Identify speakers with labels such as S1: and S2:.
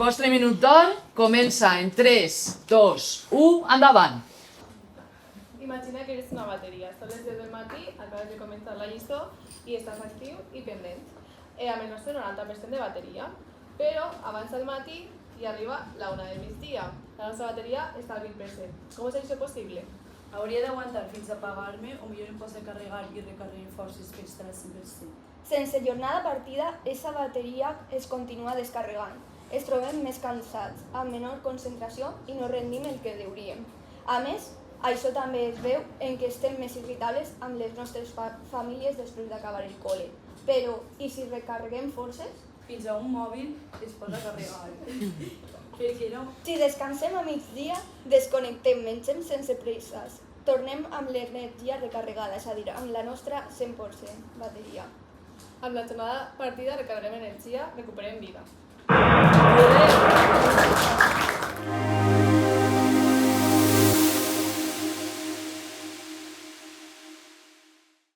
S1: vostre minut d'or comença en 3, 2, 1, endavant.
S2: Imagina que eres una bateria. Són les 10 del matí, acabes de començar la lliçó i estàs actiu i pendent. Amb el nostre 90% de bateria. Però avança el matí i arriba la 1 del migdia. La nostra bateria està al 20%. Com és això possible?
S3: Hauria d'aguantar fins a apagar-me o millor em poso a carregar i recarregar forces per estar al 100%.
S4: Sense jornada partida, aquesta bateria es continua descarregant. Es trobem més cansats, amb menor concentració i no rendim el que hauríem. A més, això també es veu en què estem més irritables amb les nostres famílies després d'acabar el col·le. Però, i si recarreguem forces?
S3: Fins a un mòbil es posa a carregar. Per què no?
S4: Si descansem a migdia, desconnectem, mengem sense presses. Tornem amb l'energia recarregada, és a dir, amb la nostra 100% bateria.
S2: Amb la jornada partida recarreguem energia, recuperem vida.